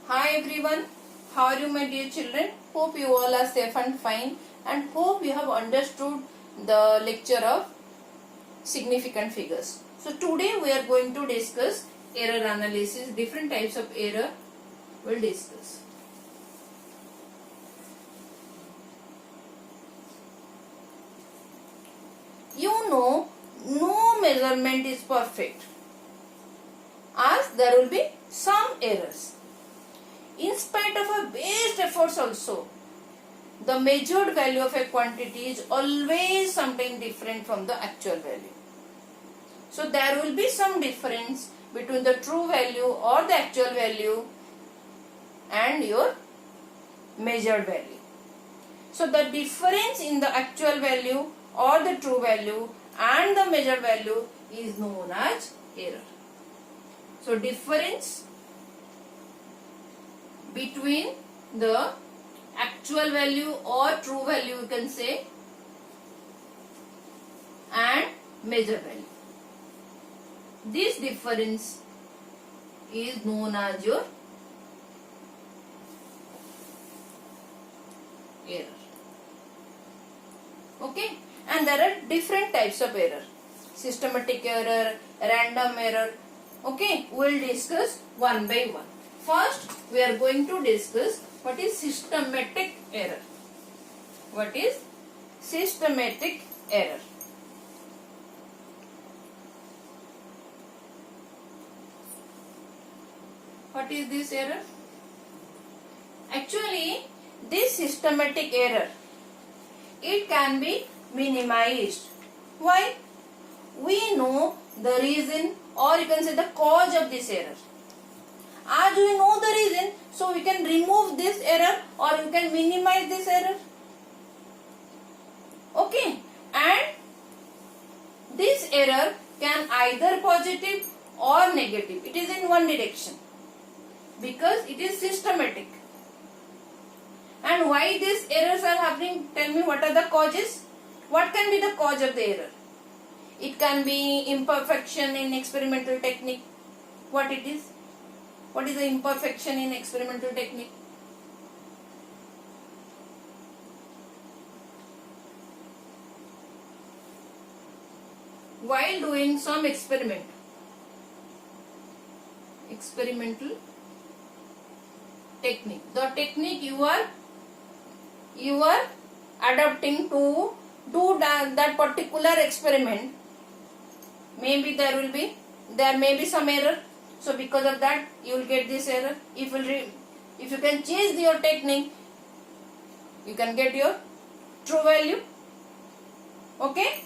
Hi everyone, how are you my dear children? Hope you all are safe and fine and hope you have understood the lecture of significant figures. So today we are going to discuss error analysis, different types of error we'll discuss. You know, no measurement is perfect as there will be some errors. In spite of our best efforts also, the measured value of a quantity is always something different from the actual value. So there will be some difference between the true value or the actual value and your measured value. So the difference in the actual value or the true value and the measured value is known as error. So difference between the actual value or true value you can say and measured value. This difference is known as your error. Okay, and there are different types of error: systematic error, random error. Okay, we will discuss one by one. First, we are going to discuss what is systematic error. What is systematic error? What is this error? Actually, this systematic error, it can be minimized. Why? We know the reason, or you can say the cause of this error. As we know the reason, so we can remove this error or you can minimize this error. Okay, and this error can either positive or negative. It is in one direction because it is systematic. And why these errors are happening? Tell me, what are the causes? What can be the cause of the error? It can be imperfection in experimental technique. What it is? What is the imperfection in experimental technique? While doing some experimental technique, the technique you are adapting to do that particular experiment, maybe there may be some error. So because of that you will get this error. If you can change your technique, you can get your true value. Okay.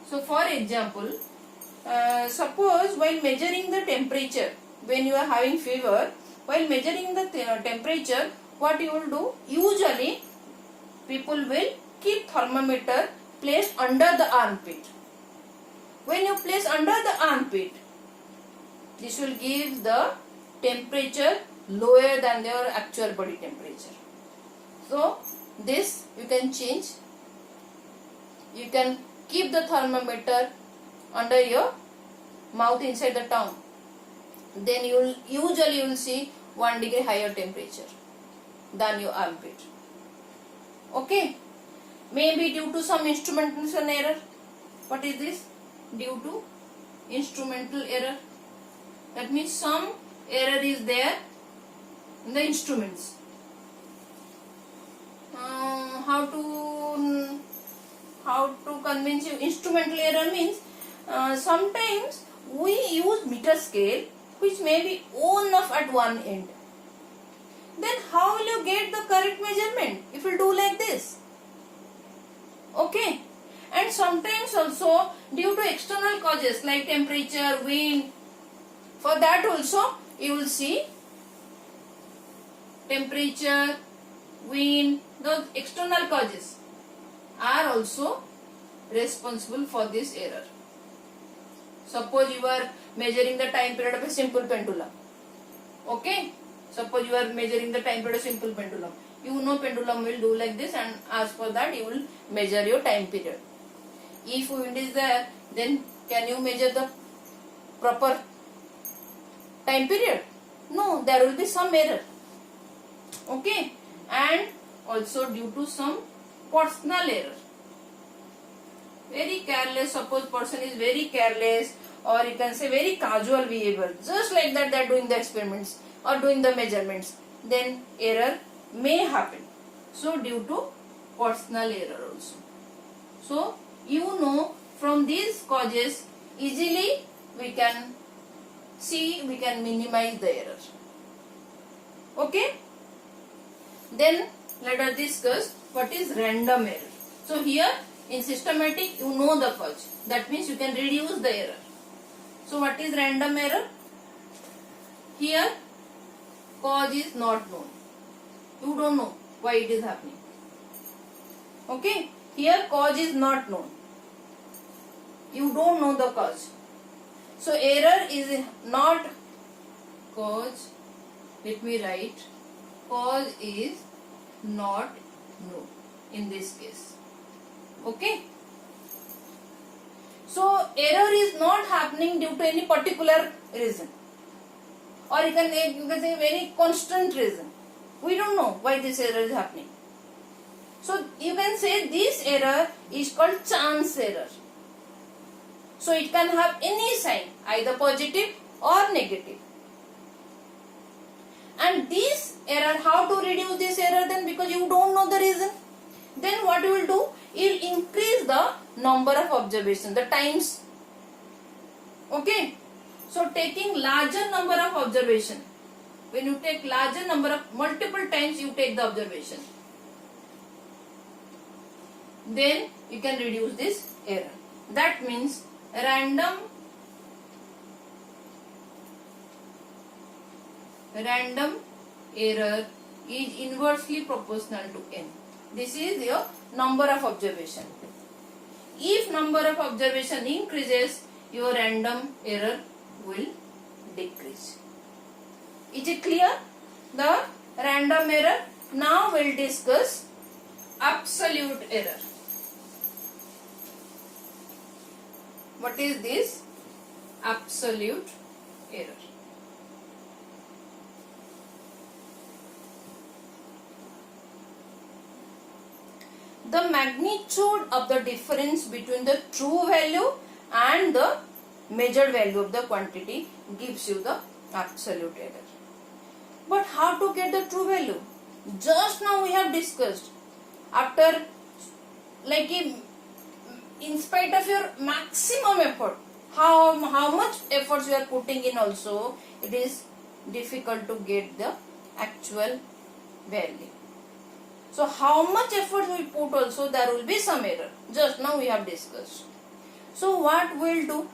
So for example, suppose while measuring the temperature, when you are having fever, while measuring the temperature, what you will do? Usually people will keep thermometer placed under the armpit. When you place under the armpit, this will give the temperature lower than your actual body temperature. So this you can change. You can keep the thermometer under your mouth inside the tongue. Then you will see 1 degree higher temperature than your armpit. Okay. Maybe due to some instrumentation error. What is this? Due to instrumental error. That means some error is there in the instruments. How to convince you? Instrumental error means sometimes we use meter scale which may be on off at one end. Then how will you get the correct measurement if you do like this? Okay. And sometimes also due to external causes like temperature, wind, for that also you will see temperature, wind, those external causes are also responsible for this error. Suppose you are measuring the time period of a simple pendulum. Okay. Suppose you are measuring the time period of simple pendulum. You know pendulum will do like this, and as for that you will measure your time period. If wind is there, then can you measure the proper time period? No, there will be some error. Okay, and also due to some personal error. Very careless, suppose person is very careless, or you can say very casual behavior, just like that they are doing the experiments or doing the measurements, then error may happen. So due to personal error also. So you know, from these causes easily we can see, we can minimize the error. Okay, then let us discuss what is random error. So here in systematic you know the cause, that means you can reduce the error. So what is random error? Here cause is not known, you don't know why it is happening. Okay, here cause is not known, you don't know the cause. So error is not cause, let me write, cause is not known in this case. Okay, so error is not happening due to any particular reason, or you can say very constant reason. We don't know why this error is happening. So you can say this error is called chance error. So it can have any sign, either positive or negative. And this error, how to reduce this error then? Because you don't know the reason. Then what you will do? You will increase the number of observations, the times. Okay. So taking larger number of observation. When you take larger number of, multiple times you take the observation, then you can reduce this error. That means random error is inversely proportional to n. This is your number of observation. If number of observation increases, your random error will decrease. Is it clear? The random error. Now we will discuss absolute error. What is this? Absolute error. The magnitude of the difference between the true value and the measured value of the quantity gives you the absolute error. But how to get the true value? Just now we have discussed. After, like, in spite of your maximum effort, how much efforts you are putting in also, it is difficult to get the actual value. So how much effort we put also, there will be some error. Just now we have discussed. So what we will do?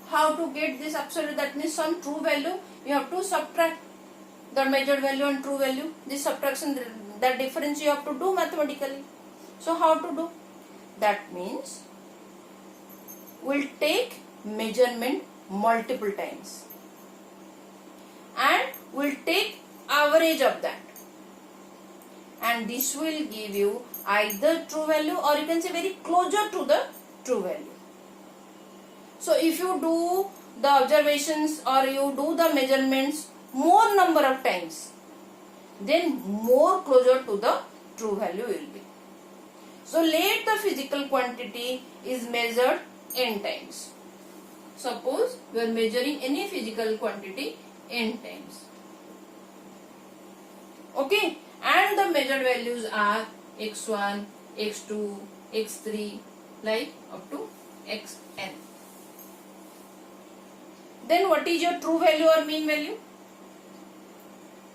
How to get this absolute, that means some true value, you have to subtract the measured value and true value. This subtraction, that difference you have to do mathematically. So how to do? That means we'll take measurement multiple times and we'll take average of that, and this will give you either true value or you can say very closer to the true value. So if you do the observations or you do the measurements more number of times, then more closer to the true value will be. So let the physical quantity is measured n times. Suppose we are measuring any physical quantity n times. Okay, and the measured values are x1, x2, x3, like up to xn. Then what is your true value or mean value?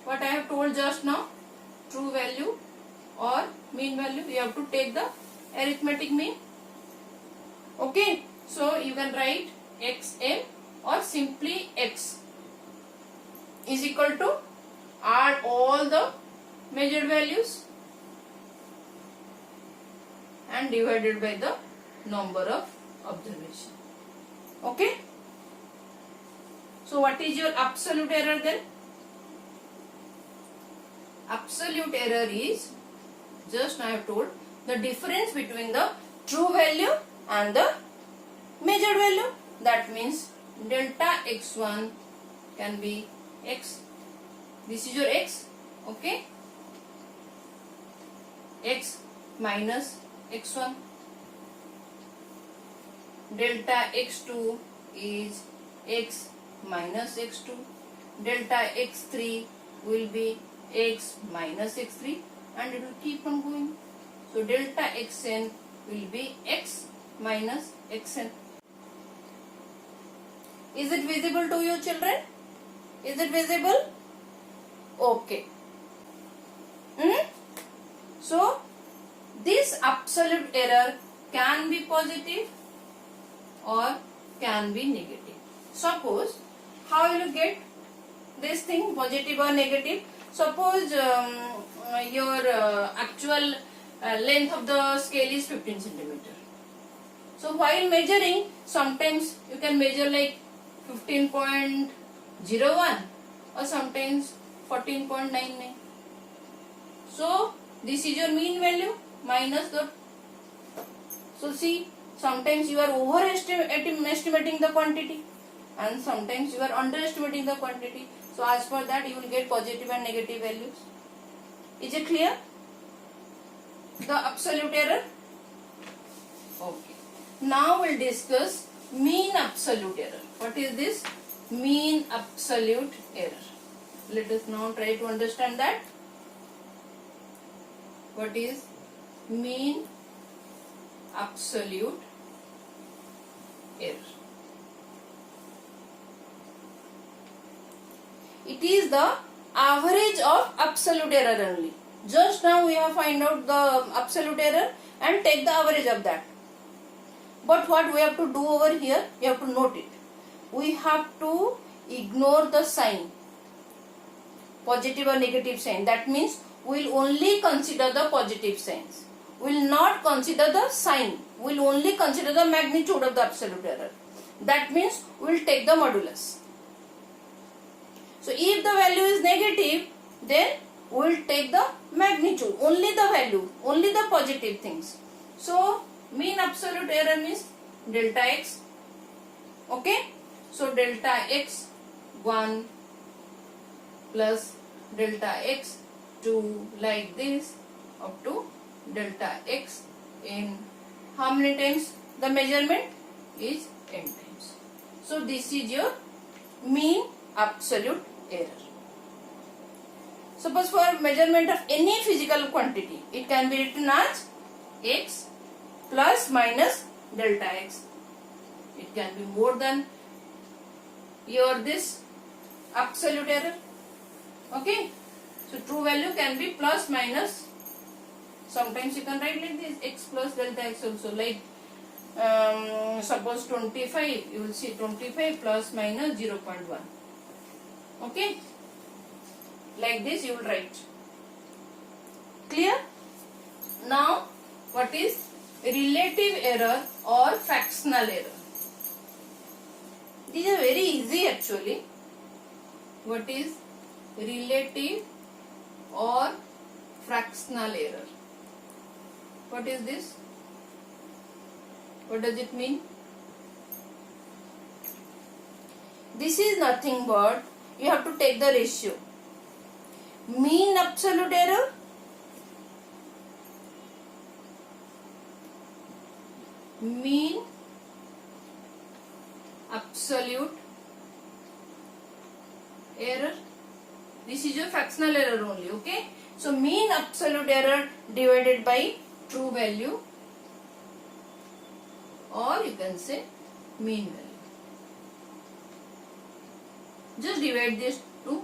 What I have told just now, true value or mean value, you have to take the arithmetic mean. Okay, so you can write xm or simply x is equal to add all the measured values and divided by the number of observation. Okay, so what is your absolute error then? Absolute error is, just I have told, the difference between the true value and the measured value. That means delta x1 can be x. This is your x. Okay. X minus x1. Delta x2 is x minus x2. Delta x3 will be x minus x3, and it will keep on going. So delta xn will be x minus xn. Is it visible to you, children? Is it visible? Okay. So this absolute error can be positive or can be negative. Suppose, how will you get this thing, positive or negative? Suppose your actual length of the scale is 15 centimeter. So while measuring, sometimes you can measure like 15.01 or sometimes 14.99. So this is your mean value minus the. So see, sometimes you are overestimating the quantity and sometimes you are underestimating the quantity. So as per that you will get positive and negative values. Is it clear? The absolute error. Okay. Now we'll discuss mean absolute error. What is this? Mean absolute error. Let us now try to understand that. What is mean absolute error? It is the average of absolute error only. Just now we have find out the absolute error and take the average of that. But what we have to do over here, we have to note it. We have to ignore the sign, positive or negative sign. That means we will only consider the positive signs. We will not consider the sign. We will only consider the magnitude of the absolute error. That means we will take the modulus. So if the value is negative, then we will take the magnitude, only the value, only the positive things. So mean absolute error means delta x. Okay. So delta x1 plus delta x2 like this up to delta x in how many times the measurement is n times. So this is your mean absolute error. Suppose for measurement of any physical quantity, it can be written as x plus minus delta x. It can be more than your this absolute error. Okay. So true value can be plus minus. Sometimes you can write like this, x plus delta x also, like suppose 25, you will see 25 plus minus 0.1. Okay. Like this you will write. Clear? Now what is relative error or fractional error? These are very easy actually. What is relative or fractional error? What is this? What does it mean? This is nothing but you have to take the ratio. Mean absolute error mean absolute error. This is your fractional error only. Okay. So mean absolute error divided by true value, or you can say mean value. Just divide this two,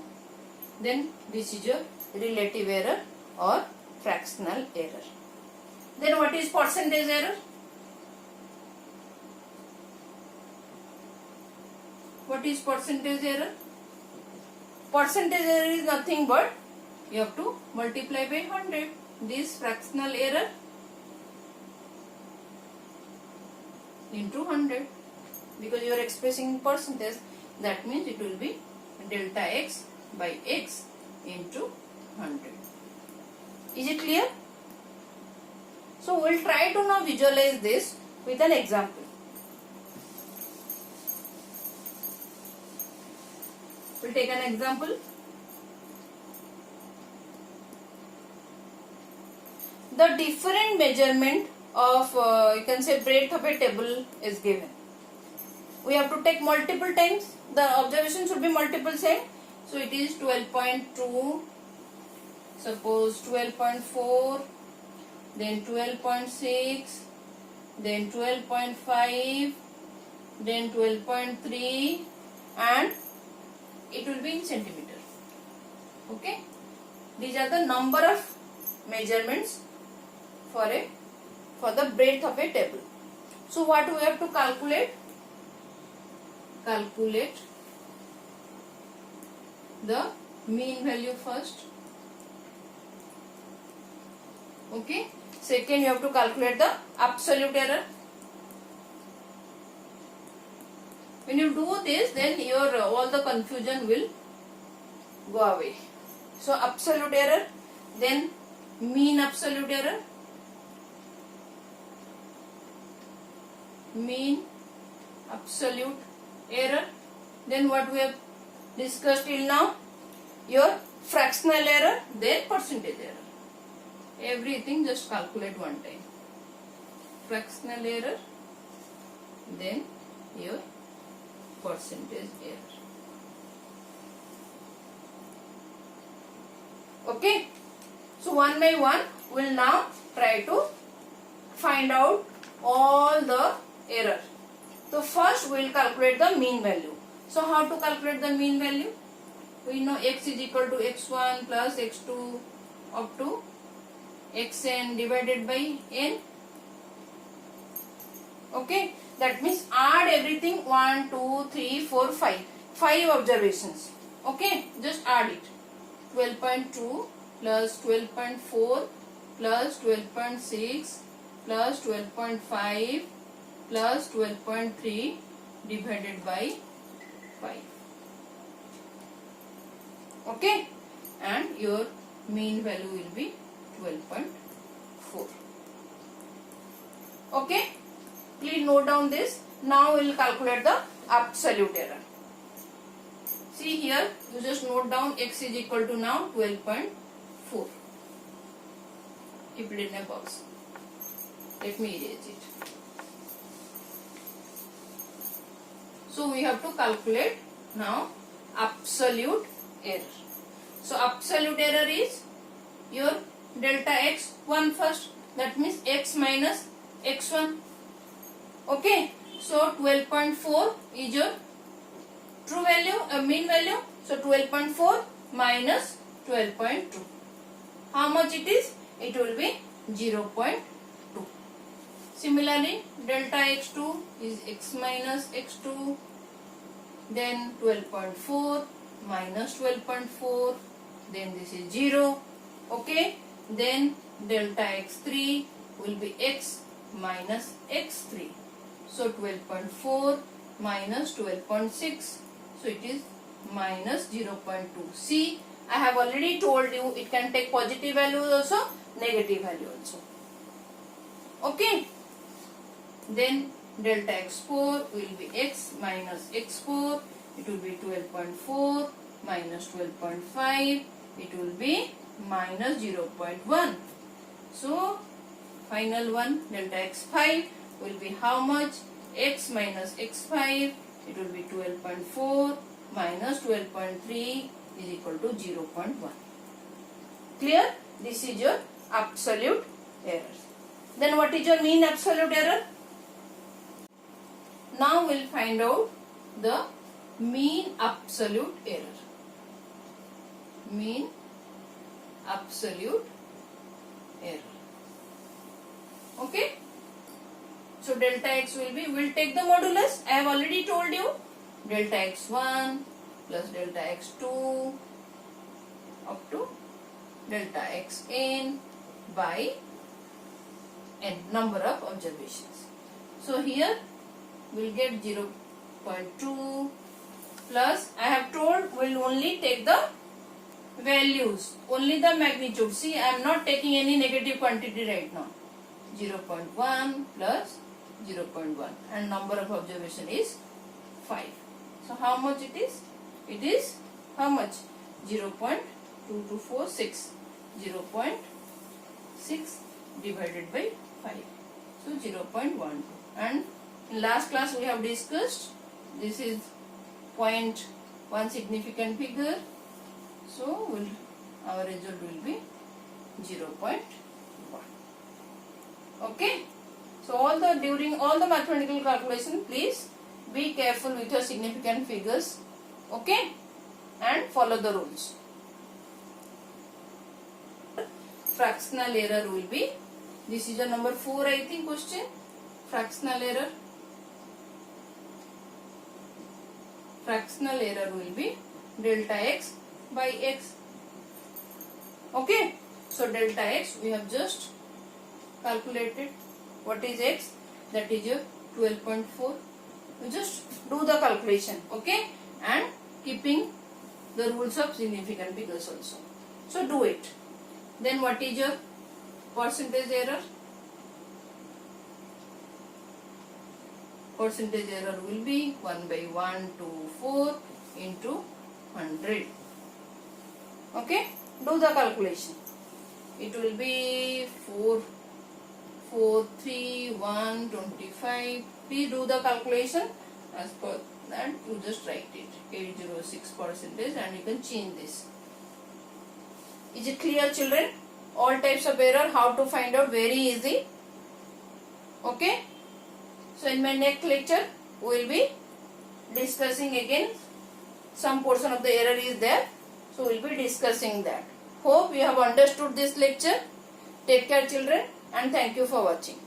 then this is your relative error or fractional error. Then what is percentage error? What is percentage error? Percentage error is nothing but you have to multiply by 100 this fractional error into 100, because you are expressing percentage. That means it will be delta x by x into 100. Is it clear? So we will try to now visualize this with an example. We'll take an example. The different measurement of you can say breadth of a table is given. We have to take multiple times. The observation should be multiple side. So it is 12.2, suppose 12.4, then 12.6, then 12.5, then 12.3, and it will be in centimeter. Okay, these are the number of measurements for the breadth of a table. So what we have to calculate? Calculate the mean value first. Okay. Second, you have to calculate the absolute error. When you do this, then your all the confusion will go away. So absolute error, then mean absolute error, mean absolute error, then what we have discussed till now, your fractional error, then percentage error. Everything just calculate one time. Fractional error, then your percentage error. Okay. So one by one, we'll now try to find out all the error. So first we will calculate the mean value. So how to calculate the mean value? We know x is equal to x1 plus x2 up to xn divided by n. Okay, that means add everything 1, 2, 3, 4, 5. 5 observations. Okay, just add it. 12.2 plus 12.4 plus 12.6 plus 12.5 plus 12.3 divided by 5. Okay, and your mean value will be 12.4. Okay, please note down this. Now we will calculate the absolute error. See here, you just note down x is equal to now 12.4. Keep it in a box. Let me erase it. So we have to calculate now absolute error. So absolute error is your delta x1 first. That means x minus x1. Okay. So 12.4 is your true value, mean value. So 12.4 minus 12.2. How much it is? It will be 0.2. Similarly, delta x2 is x minus x2. Then 12.4 minus 12.4. Then this is 0. Okay. Then delta x3 will be x minus x3. So 12.4 minus 12.6. So it is minus 0.2. See, I have already told you it can take positive value also, negative value also. Okay. Then delta x4 will be x minus x4. It will be 12.4 minus 12.5. It will be minus 0.1. So final one, delta x5 will be how much? X minus x5. It will be 12.4 minus 12.3 is equal to 0.1. Clear? This is your absolute error. Then what is your mean absolute error? Now we'll find out the mean absolute error. Mean absolute error. Okay. So delta x will be, we'll take the modulus. I have already told you. Delta x1 plus delta x2 up to delta xn by n, number of observations. So here we'll get 0.2 plus, I have told we'll only take the values, only the magnitude. See, I am not taking any negative quantity right now. 0.1 plus 0.1 and number of observation is 5. So how much it is? It is how much? 0.2246. 0.6 divided by 5. So 0.12. And in last class we have discussed this is 0.1 significant figure. So our result will be 0.1. Okay. So during all the mathematical calculation, please be careful with your significant figures. Okay, and follow the rules. Fractional error will be, this is the number 4 I think question. Fractional error. Fractional error will be delta x by x. Okay, so delta x we have just calculated. What is x? That is your 12.4. You just do the calculation, okay, and keeping the rules of significant figures also. So do it. Then what is your percentage error? Percentage error will be 1 by 124 into 100. Okay, do the calculation. It will be 43125. Please do the calculation. As per that, you just write it 806% and you can change this. Is it clear, children? All types of error, how to find out, very easy. Okay. So in my next lecture, we will be discussing again. Some portion of the error is there. So we will be discussing that. Hope you have understood this lecture. Take care, children, and thank you for watching.